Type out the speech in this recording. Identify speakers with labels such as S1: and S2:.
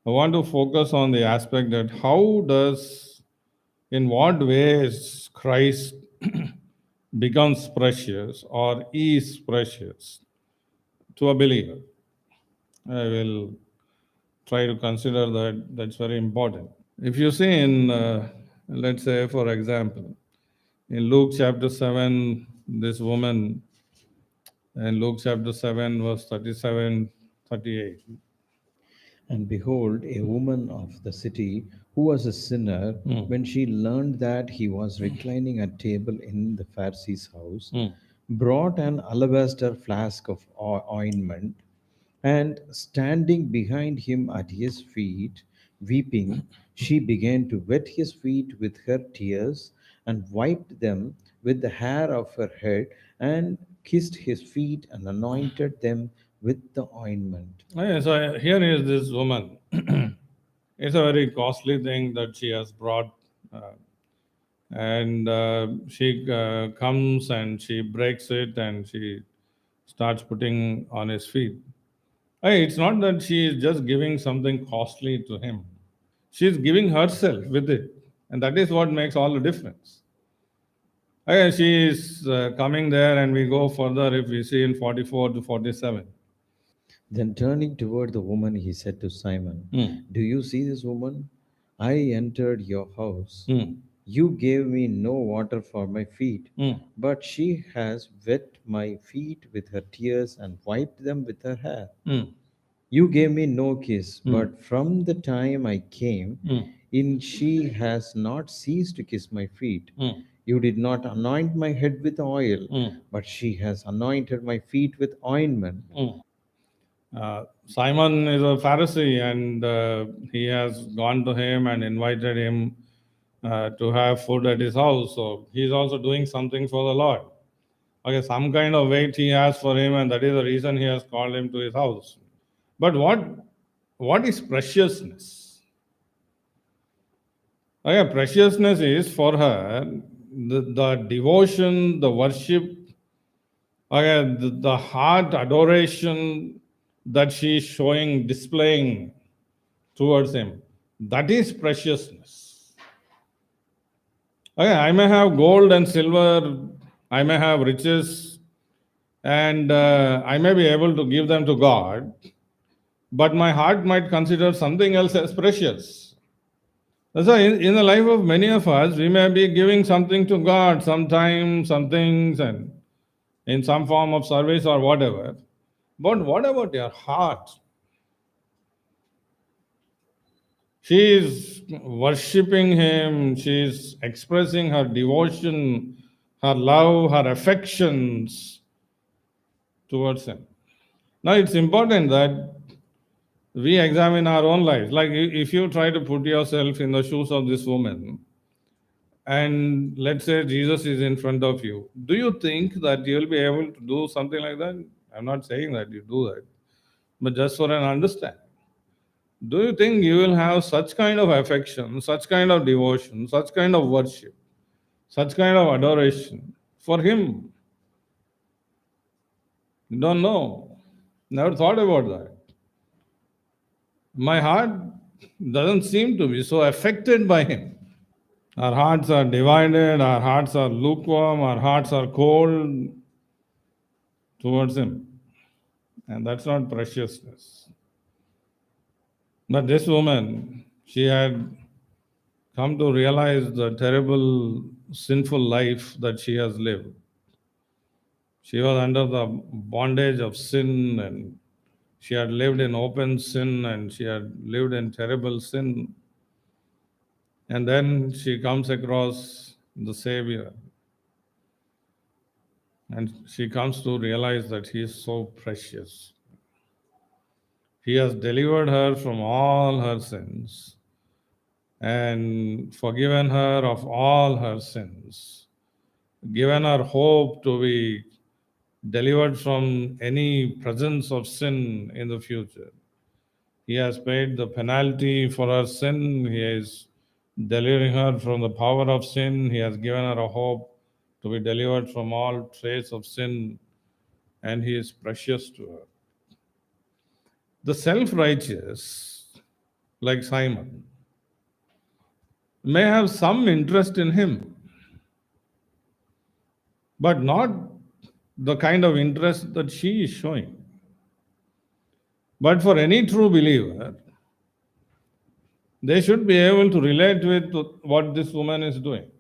S1: I want to focus on the aspect that in what ways Christ becomes precious or is precious to a believer. I will try to consider that that's very important. If you see let's say, for example, in Luke chapter 7, this woman, in Luke chapter 7, verse 37, 38.
S2: And behold, a woman of the city who was a sinner,
S1: Mm,
S2: when she learned that he was reclining at table in the Pharisee's house,
S1: mm,
S2: brought an alabaster flask of ointment, and standing behind him at his feet, weeping, she began to wet his feet with her tears, and wiped them with the hair of her head, and kissed his feet, and anointed them with the ointment.
S1: Okay, so here is this woman. It's a very costly thing that she has brought, uh, and she comes and she breaks it and she starts putting on his feet. Hey, it's not that she is just giving something costly to him. She is giving herself with it, and that is what makes all the difference. Okay, she is coming there, and we go further if we see in 44 to 47.
S2: Then turning toward the woman, he said to Simon,
S1: Hmm.
S2: Do you see this woman? I entered your house.
S1: Hmm.
S2: You gave me no water for my feet,
S1: Hmm.
S2: but she has wet my feet with her tears and wiped them with her hair.
S1: Hmm.
S2: You gave me no kiss,
S1: Hmm.
S2: but from the time I came
S1: Hmm.
S2: in, she has not ceased to kiss my feet.
S1: Hmm.
S2: You did not anoint my head with oil,
S1: Hmm.
S2: but she has anointed my feet with ointment.
S1: Hmm. Simon is a Pharisee, and he has gone to him and invited him to have food at his house. So he's also doing something for the Lord. Okay, some kind of weight he has for him, and that is the reason he has called him to his house. But what is preciousness? Okay, preciousness is for her the devotion, the worship, okay, the heart adoration that she is showing, displaying towards him. That is preciousness. Okay, I may have gold and silver, I may have riches, and I may be able to give them to God, but my heart might consider something else as precious. So, in the life of many of us, we may be giving something to God, some time, some things, and in some form of service or whatever. But what about your heart? She is worshipping Him, she is expressing her devotion, her love, her affections towards Him. Now, it's important that we examine our own lives. Like if you try to put yourself in the shoes of this woman, and let's say Jesus is in front of you, do you think that you'll be able to do something like that? I'm not saying that you do that, but just for an understanding. Do you think you will have such kind of affection, such kind of devotion, such kind of worship, such kind of adoration for Him? You don't know. Never thought about that. My heart doesn't seem to be so affected by Him. Our hearts are divided, our hearts are lukewarm, our hearts are cold towards Him. And that's not preciousness. But this woman, she had come to realize the terrible sinful life that she has lived. She was under the bondage of sin, and she had lived in open sin, and she had lived in terrible sin. And then she comes across the Savior, and she comes to realize that He is so precious. He has delivered her from all her sins and forgiven her of all her sins, given her hope to be delivered from any presence of sin in the future. He has paid the penalty for her sin. He is delivering her from the power of sin. He has given her a hope to be delivered from all trace of sin, and He is precious to her. The self righteous, like Simon, may have some interest in him, but not the kind of interest that she is showing. But for any true believer, they should be able to relate with what this woman is doing.